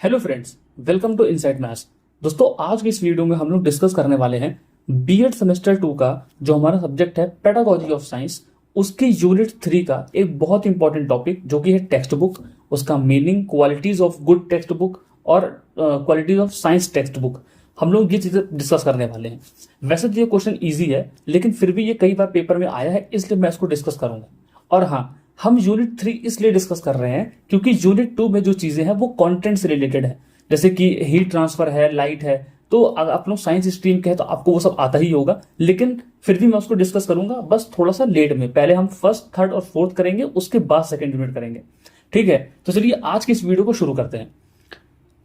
Hello friends, welcome to Inside Maths. दोस्तों, आज की इस वीडियो में हम लोग डिस्कस करने वाले हैं बीएड सेमेस्टर 2 का जो हमारा सब्जेक्ट है पेडागोजी ऑफ साइंस, उसके यूनिट 3 का एक बहुत इंपॉर्टेंट टॉपिक जो कि है टेक्स्ट बुक, उसका meaning, qualities of good textbook और qualities of science textbook. हम लोग ये चीजें डिस्कस करने वाले हैं। वैसे तो ये क्वेश्चन ईजी है, लेकिन फिर भी ये कई बार पेपर में आया है, इसलिए मैं इसको डिस्कस करूंगा। और हाँ, हम यूनिट 3 इसलिए डिस्कस कर रहे हैं क्योंकि यूनिट 2 में जो चीजें हैं वो कंटेंट से रिलेटेड है, जैसे कि हीट ट्रांसफर है, लाइट है। तो अगर आप लोग साइंस स्ट्रीम के हैं तो आपको वो सब आता ही होगा, लेकिन फिर भी मैं उसको डिस्कस करूंगा, बस थोड़ा सा लेट में। पहले हम फर्स्ट, थर्ड और फोर्थ करेंगे, उसके बाद सेकंड यूनिट करेंगे। ठीक है, तो चलिए आज की इस वीडियो को शुरू करते हैं।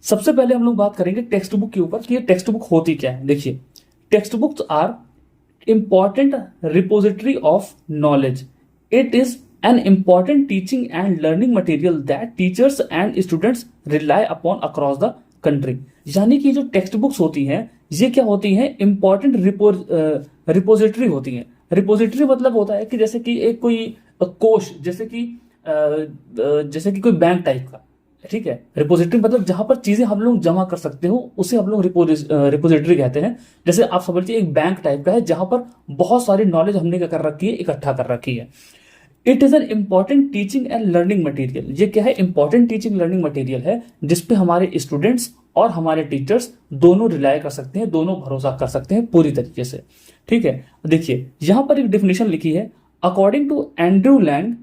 सबसे पहले हम लोग बात करेंगे टेक्स्ट बुक के ऊपर कि ये टेक्स्ट बुक होती क्या है। देखिए, text books are important repository of knowledge. It is an important teaching and learning material that teachers and students rely upon across the country। यानी कि जो टेक्स्ट बुक्स होती हैं ये क्या होती हैं, इंपॉर्टेंट रिपोजिटरी होती हैं। रिपोजिटरी मतलब होता है कि जैसे कि एक कोई कोश, जैसे कि कोई बैंक टाइप का। ठीक है, रिपोजिटरी मतलब जहां पर चीजें हम लोग जमा कर सकते हो उसे हम लोग रिपोजिटरी कहते हैं। जैसे आप समझिए एक बैंक टाइप का है जहां पर बहुत सारी नॉलेज हमने क्या कर रखी है, इकट्ठा कर रखी है। It is an important teaching and learning material. ये क्या है, इंपॉर्टेंट टीचिंग लर्निंग मटेरियल है जिसपे हमारे स्टूडेंट्स और हमारे टीचर्स दोनों रिलाय कर सकते हैं, दोनों भरोसा कर सकते हैं पूरी तरीके से। ठीक है, देखिए यहां पर एक डेफिनेशन लिखी है, अकॉर्डिंग टू एंड्रयू लैंग।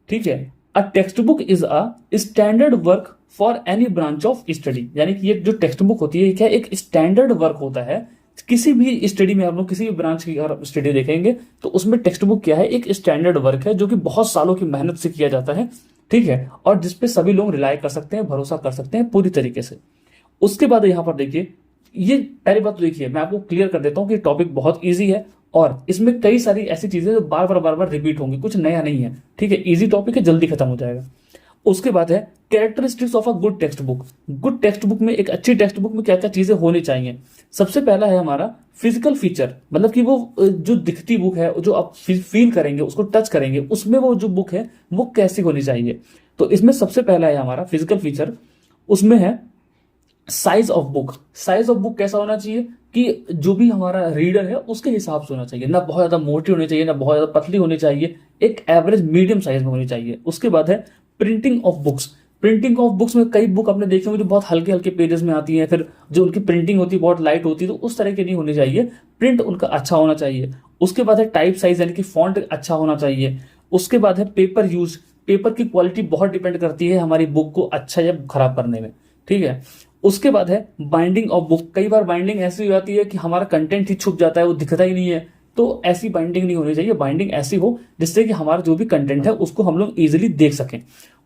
ठीक है, a text book is a standard work for any branch of study. यानी कि ये जो टेक्स्ट बुक होती है, क्या एक स्टैंडर्ड वर्क होता है किसी भी स्टडी में। हम लोग किसी भी ब्रांच की अगर स्टडी देखेंगे तो उसमें टेक्स्ट बुक क्या है, एक स्टैंडर्ड वर्क है जो कि बहुत सालों की मेहनत से किया जाता है। ठीक है, और जिसपे सभी लोग रिलाय कर सकते हैं, भरोसा कर सकते हैं पूरी तरीके से। उसके बाद यहां पर देखिए, ये पहली बात तो देखिए मैं आपको क्लियर कर देता हूं कि टॉपिक बहुत ईजी है और इसमें कई सारी ऐसी चीजें जो बार बार रिपीट होंगी, कुछ नया नहीं है। ठीक है, ईजी टॉपिक है, जल्दी खत्म हो जाएगा। उसके बाद है characteristics of a good text book. Good text book में, एक अच्छी टेक्स्ट बुक में क्या क्या चीजें होनी चाहिए। सबसे पहला है हमारा फिजिकल फीचर, मतलब कि वो जो दिखती बुक है, जो आप फील करेंगे, उसको टच करेंगे, उसमें वो जो बुक है वो कैसी होनी चाहिए। तो इसमें सबसे पहला है हमारा फिजिकल फीचर। उसमें है size of book. Size of book कैसा होना चाहिए कि जो भी हमारा रीडर है उसके हिसाब से होना चाहिए, ना बहुत ज्यादा मोटी होनी चाहिए, ना बहुत ज्यादा पतली होनी चाहिए, एक एवरेज मीडियम साइज में होनी चाहिए। उसके बाद है printing of books. Printing of books में कई बुक आपने देखे होंगे जो बहुत हल्के हल्के पेजेस में आती हैं, फिर जो उनकी प्रिंटिंग होती है बहुत लाइट होती है, तो उस तरह की नहीं होनी चाहिए, प्रिंट उनका अच्छा होना चाहिए। उसके बाद है टाइप साइज, यानी कि फॉन्ट अच्छा होना चाहिए। उसके बाद है पेपर यूज। पेपर की क्वालिटी बहुत डिपेंड करती है हमारी बुक को अच्छा या खराब करने में। ठीक है, उसके बाद है बाइंडिंग ऑफ बुक। कई बार बाइंडिंग ऐसी हो जाती है कि हमारा कंटेंट ही छुप जाता है, वो दिखता ही नहीं है, तो ऐसी बाइंडिंग नहीं होनी चाहिए। बाइंडिंग ऐसी हो जिससे कि हमारा जो भी कंटेंट है उसको हम लोग इजीली देख सकें।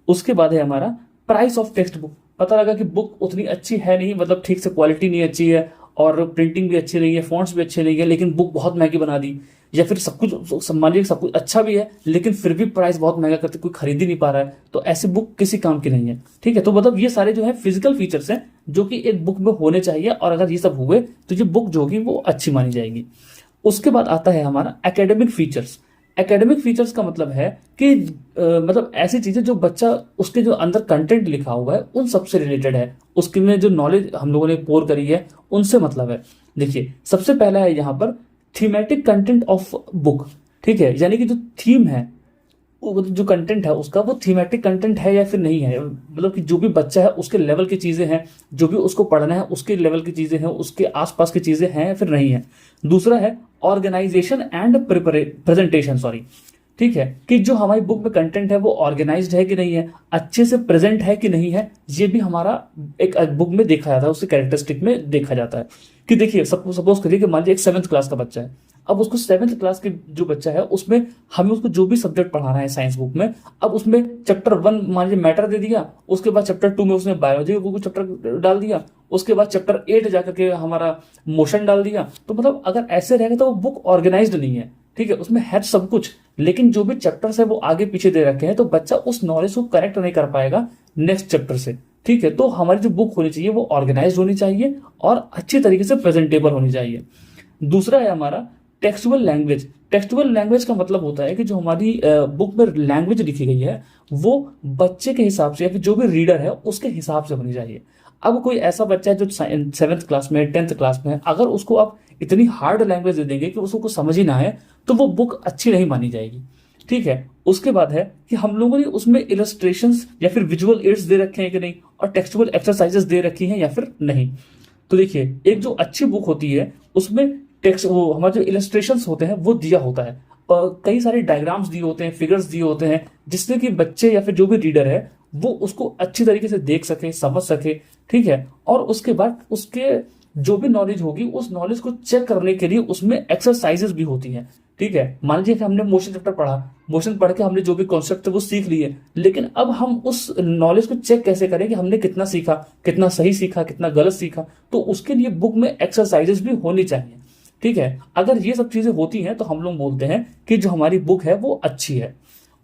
उसके बाद है हमारा प्राइस ऑफ टेक्स्ट बुक। पता लगा कि बुक उतनी अच्छी है नहीं, मतलब ठीक से क्वालिटी नहीं अच्छी है और प्रिंटिंग भी अच्छी नहीं है, फॉन्ट्स भी अच्छे नहीं है, लेकिन बुक बहुत महंगी बना दी। या फिर सब कुछ मान लीजिए सब कुछ अच्छा भी है लेकिन फिर भी प्राइस बहुत महंगा करते, कोई खरीद ही नहीं पा रहा है, तो ऐसी बुक किसी काम की नहीं है। ठीक है, तो मतलब ये सारे जो है फिजिकल फीचर्स हैं जो कि एक बुक में होने चाहिए, और अगर ये सब हुए तो ये बुक जो होगी वो अच्छी मानी जाएगी। उसके बाद आता है हमारा एकेडमिक फीचर्स। एकेडमिक फीचर्स का मतलब है कि मतलब ऐसी चीजें जो बच्चा, उसके जो अंदर कंटेंट लिखा हुआ है उन सबसे रिलेटेड है, उसके में जो नॉलेज हम लोगों ने पोर करी है उनसे मतलब है। देखिए, सबसे पहला है यहाँ पर थीमेटिक कंटेंट ऑफ बुक। ठीक है, यानी कि जो थीम है, जो कंटेंट है उसका, वो थीमेटिक कंटेंट है या फिर नहीं है, मतलब कि जो भी बच्चा है उसके लेवल की चीजें हैं, जो भी उसको पढ़ना है उसके लेवल की चीजें हैं, उसके आसपास की चीजें हैं या फिर नहीं है। दूसरा है ऑर्गेनाइजेशन एंड प्रेजेंटेशन, सॉरी। ठीक है, कि जो हमारी बुक में कंटेंट है वो ऑर्गेनाइज्ड है कि नहीं है, अच्छे से प्रेजेंट है कि नहीं है, ये भी हमारा एक बुक में देखा जाता है, उसके कैरेक्टरिस्टिक में देखा जाता है। कि देखिए, सपोज करिए कि मान लीजिए एक 7th क्लास का बच्चा है। अब उसको 7th क्लास के जो बच्चा है उसमें हमें उसको जो भी सब्जेक्ट पढ़ाना है साइंस बुक में, अब उसमें चैप्टर 1 मान लीजिए मैटर दे दिया, उसके बाद चैप्टर 2 में उसने बायोलॉजी का चैप्टर डाल दिया, उसके बाद चैप्टर 8 जाकर के हमारा मोशन डाल दिया। तो मतलब अगर ऐसे रहेगा तो वो बुक ऑर्गेनाइज्ड नहीं है। ठीक है, उसमें है सब कुछ, लेकिन जो भी चैप्टर्स है वो आगे पीछे दे रखे हैं, तो बच्चा उस नॉलेज को करेक्ट नहीं कर पाएगा नेक्स्ट चैप्टर से। ठीक है, तो हमारी जो बुक होनी चाहिए वो ऑर्गेनाइज होनी चाहिए और अच्छी तरीके से प्रेजेंटेबल होनी चाहिए। दूसरा है हमारा टेक्सचुअल लैंग्वेज। टेक्सचुअल लैंग्वेज का मतलब होता है कि जो हमारी बुक में लैंग्वेज लिखी गई है वो बच्चे के हिसाब से या फिर जो भी रीडर है उसके हिसाब से होनी चाहिए। अब कोई ऐसा बच्चा है जो 7th क्लास में 10th क्लास में है, अगर उसको आप इतनी हार्ड लैंग्वेज दे देंगे कि उसको कुछ समझ ही ना आए तो वो बुक अच्छी नहीं मानी जाएगी। ठीक है, उसके बाद है कि हम लोगों ने उसमें इलस्ट्रेशंस या फिर विजुअल एड्स दे रखे हैं कि नहीं, और टेक्सचुअल एक्सरसाइजेस दे रखी हैं या फिर नहीं। तो देखिए, एक जो अच्छी बुक होती है उसमें टेक्स्ट वो हमारे जो इलस्ट्रेशंस होते हैं वो दिया होता है, और कई सारे डायग्राम्स दिए होते हैं, फिगर्स दिए होते हैं, जिससे कि बच्चे या फिर जो भी रीडर है वो उसको अच्छी तरीके से देख सके, समझ सके। ठीक है, और उसके बाद उसके जो भी नॉलेज होगी उस नॉलेज को चेक करने के लिए उसमें एक्सरसाइजेस भी होती हैं। ठीक है, मान लीजिए कि हमने मोशन चैप्टर पढ़ा, मोशन पढ़ के हमने जो भी कॉन्सेप्ट थे वो सीख लिए, लेकिन अब हम उस नॉलेज को चेक कैसे करें कि हमने कितना सीखा, कितना सही सीखा, कितना गलत सीखा। तो उसके लिए बुक में एक्सरसाइजेस भी होनी चाहिए। ठीक है, अगर ये सब चीजें होती हैं तो हम लोग बोलते हैं कि जो हमारी बुक है वो अच्छी है।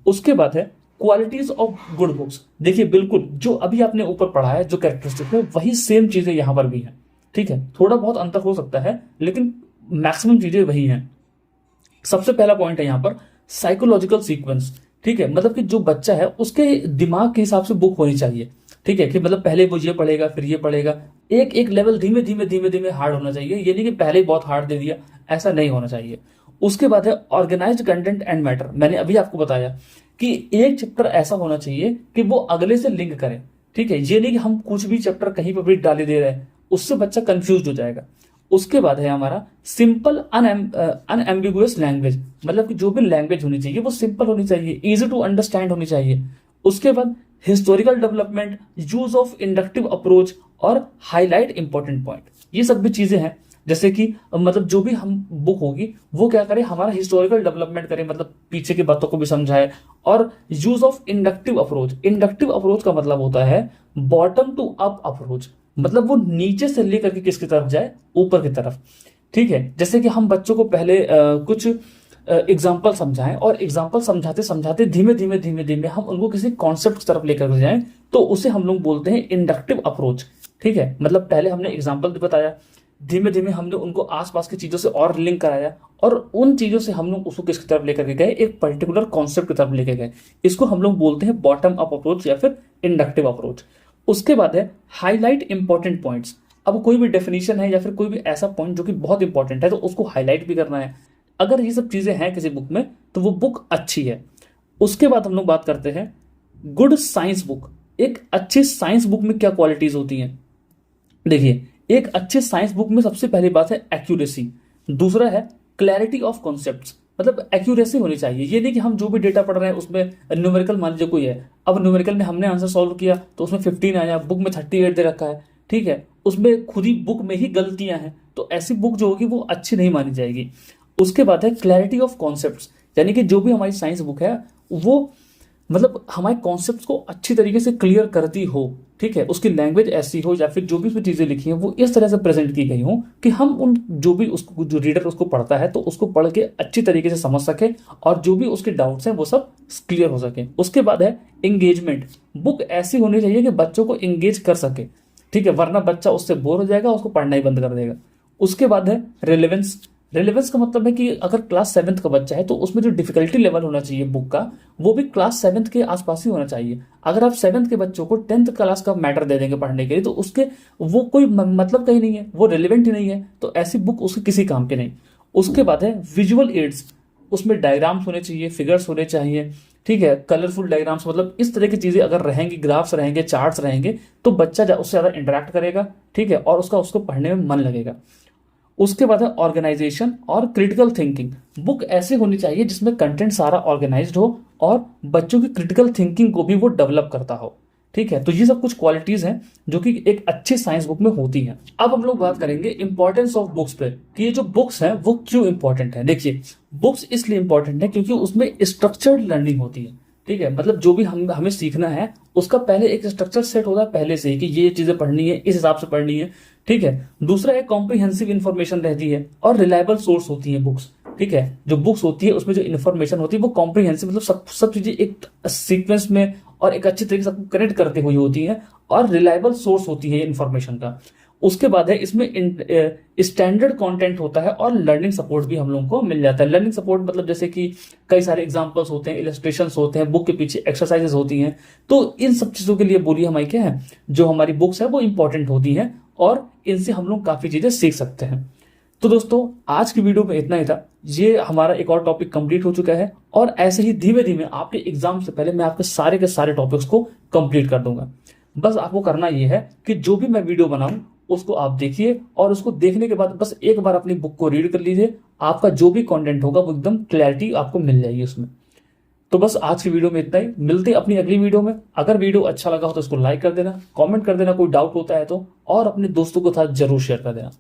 उसके बाद है क्वालिटीज ऑफ गुड बुक्स। देखिए, बिल्कुल जो अभी आपने ऊपर पढ़ा है जो कैरेक्टरिस्टिक है वही सेम चीजें यहां पर भी हैं। ठीक है, थोड़ा बहुत अंतर हो सकता है लेकिन मैक्सिमम चीजें वही हैं। सबसे पहला पॉइंट है यहाँ पर साइकोलॉजिकल सीक्वेंस। ठीक है, मतलब कि जो बच्चा है उसके दिमाग के हिसाब से बुक होनी चाहिए। ठीक है, कि मतलब पहले वो ये पढ़ेगा फिर ये पढ़ेगा, एक एक लेवल धीमे धीमे धीमे धीमे हार्ड होना चाहिए। ये नहीं कि पहले ही बहुत हार्ड दे दिया, ऐसा नहीं होना चाहिए। उसके बाद है ऑर्गेनाइज्ड कंटेंट एंड मैटर। मैंने अभी आपको बताया कि एक चैप्टर ऐसा होना चाहिए कि वो अगले से लिंक करे। ठीक है, ये नहीं कि हम कुछ भी चैप्टर कहीं पर भी डाले दे रहे हैं, उससे बच्चा कंफ्यूज हो जाएगा। उसके बाद है हमारा सिंपल अनएम्बिगुअस लैंग्वेज, मतलब कि जो भी लैंग्वेज होनी चाहिए वो सिंपल होनी चाहिए, इजी टू अंडरस्टैंड होनी चाहिए। उसके बाद historical development, use of inductive approach और हाईलाइट इंपॉर्टेंट पॉइंट। ये सब भी चीजें हैं, जैसे कि मतलब जो भी हम बुक होगी वो क्या करे, हमारा हिस्टोरिकल डेवलपमेंट करे, मतलब पीछे की बातों को भी समझाए। और use of inductive approach, inductive approach का मतलब होता है बॉटम टू अप अप्रोच, मतलब वो नीचे से लेकर के किसकी तरफ जाए, ऊपर की तरफ। ठीक है, जैसे कि हम बच्चों को पहले कुछ एग्जाम्पल समझाएं और एग्जाम्पल समझाते समझाते धीमे धीमे धीमे धीमे हम उनको किसी कॉन्सेप्ट की तरफ लेकर जाएं, तो उसे हम लोग बोलते हैं इंडक्टिव अप्रोच। ठीक है, मतलब पहले हमने एग्जाम्पल बताया, धीमे धीमे हमने उनको आसपास की चीजों से और लिंक कराया, और उन चीजों से हम लोग उसको किसकी तरफ लेकर के गए, एक पर्टिकुलर कॉन्सेप्ट की तरफ लेकर गए। इसको हम लोग बोलते हैं बॉटम अप अप्रोच या फिर इंडक्टिव अप्रोच। उसके बाद है हाईलाइट इंपॉर्टेंट पॉइंट्स। अब कोई भी डेफिनेशन है या फिर कोई भी ऐसा पॉइंट जो कि बहुत इंपॉर्टेंट है तो उसको हाईलाइट भी करना है। अगर ये सब चीजें हैं किसी बुक में तो वो बुक अच्छी है। उसके बाद हम लोग बात करते हैं गुड साइंस बुक। एक अच्छी साइंस बुक में क्या क्वालिटीज होती हैं? देखिए, एक अच्छे साइंस बुक में सबसे पहली बात है एक्यूरेसी, दूसरा है क्लैरिटी ऑफ कॉन्सेप्ट्स, मतलब एक्यूरेसी होनी चाहिए। ये नहीं कि हम जो भी डेटा पढ़ रहे हैं उसमें न्यूमेरिकल मान लीजिए कोई है, अब न्यूमेरिकल में हमने आंसर सॉल्व किया तो उसमें 15 आया, बुक में 38 दे रखा है। ठीक है, उसमें खुद ही बुक में ही गलतियां हैं, तो ऐसी बुक जो होगी वो अच्छी नहीं मानी जाएगी। उसके बाद है क्लैरिटी ऑफ कॉन्सेप्ट्स, यानी कि जो भी हमारी साइंस बुक है वो मतलब हमारे कॉन्सेप्ट्स को अच्छी तरीके से क्लियर करती हो। ठीक है, उसकी लैंग्वेज ऐसी हो या फिर जो भी उसमें चीजें लिखी हैं वो इस तरह से प्रेजेंट की गई हो कि हम उन जो भी उसको जो रीडर उसको पढ़ता है तो उसको पढ़ के अच्छी तरीके से समझ सके और जो भी उसके डाउट्स हैं वो सब क्लियर हो सके। उसके बाद है एंगेजमेंट, बुक ऐसी होनी चाहिए कि बच्चों को एंगेज कर सके। ठीक है, वरना बच्चा उससे बोर हो जाएगा, उसको पढ़ना ही बंद कर देगा। उसके बाद है रेलेवेंस। रेलेवेंस का मतलब है कि अगर क्लास 7th का बच्चा है तो उसमें जो डिफिकल्टी लेवल होना चाहिए बुक का वो भी क्लास 7th के आसपास ही होना चाहिए। अगर आप 7th के बच्चों को 10th क्लास का मैटर दे देंगे पढ़ने के लिए तो उसके वो कोई मतलब कहीं नहीं है, वो रिलेवेंट ही नहीं है, तो ऐसी बुक उसके किसी काम के नहीं। उसके बाद है विजुअल एड्स, उसमें डायग्राम्स होने चाहिए, फिगर्स होने चाहिए। ठीक है, कलरफुल डायग्राम्स, मतलब इस तरह की चीजें अगर रहेंगी, ग्राफ्स रहेंगे, चार्ट्स रहेंगे तो बच्चा उससे ज्यादा इंटरेक्ट करेगा। ठीक है, और उसको पढ़ने में मन लगेगा। उसके बाद है ऑर्गेनाइजेशन और क्रिटिकल थिंकिंग। बुक ऐसे होनी चाहिए जिसमें कंटेंट सारा ऑर्गेनाइज्ड हो और बच्चों की क्रिटिकल थिंकिंग को भी वो डेवलप करता हो। ठीक है, तो ये सब कुछ क्वालिटीज हैं जो कि एक अच्छी साइंस बुक में होती हैं। अब हम लोग बात करेंगे इंपॉर्टेंस ऑफ बुक्स पे कि ये जो बुक्स हैं वो क्यों इंपॉर्टेंट है। देखिए, बुक्स इसलिए इंपॉर्टेंट है क्योंकि उसमें स्ट्रक्चर्ड लर्निंग होती है। ठीक है, मतलब जो भी हमें सीखना है उसका पहले एक स्ट्रक्चर सेट होता है पहले से ही कि ये चीजें पढ़नी है, इस हिसाब से पढ़नी है। ठीक है, दूसरा है कॉम्प्रिहेंसिव इन्फॉर्मेशन रहती है और रिलायबल सोर्स होती है बुक्स। ठीक है, जो बुक्स होती है उसमें जो इन्फॉर्मेशन होती है वो कॉम्प्रिहेंसिव, मतलब सब चीजें एक सीक्वेंस में और एक अच्छी तरीके से कनेक्ट करते हुए होती है और रिलायबल सोर्स होती है इन्फॉर्मेशन का। उसके बाद है इसमें स्टैंडर्ड कंटेंट होता है और लर्निंग सपोर्ट भी हम लोगों को मिल जाता है। लर्निंग सपोर्ट मतलब जैसे कि कई सारे एग्जांपल्स होते हैं, इलस्ट्रेशंस होते हैं, बुक के पीछे एक्सरसाइजेस होती हैं। तो इन सब चीज़ों के लिए बोलिए हमारी क्या है, जो हमारी बुक्स है वो इंपॉर्टेंट होती हैं और इनसे हम लोग काफ़ी चीज़ें सीख सकते हैं। तो दोस्तों आज की वीडियो में इतना ही था। ये हमारा एक और टॉपिक कंप्लीट हो चुका है और ऐसे ही धीमे धीमे आपके एग्जाम से पहले मैं आपके सारे के सारे टॉपिक्स को कंप्लीट कर दूंगा। बस आपको करना ये है कि जो भी मैं वीडियो बनाऊं उसको आप देखिए और उसको देखने के बाद बस एक बार अपनी बुक को रीड कर लीजिए। आपका जो भी कंटेंट होगा वो एकदम क्लैरिटी आपको मिल जाएगी उसमें। तो बस आज की वीडियो में इतना ही, मिलते हैं अपनी अगली वीडियो में। अगर वीडियो अच्छा लगा हो तो इसको लाइक कर देना, कमेंट कर देना कोई डाउट होता है तो, और अपने दोस्तों के साथ जरूर शेयर कर देना।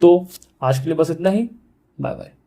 तो आज के लिए बस इतना ही। Bye bye.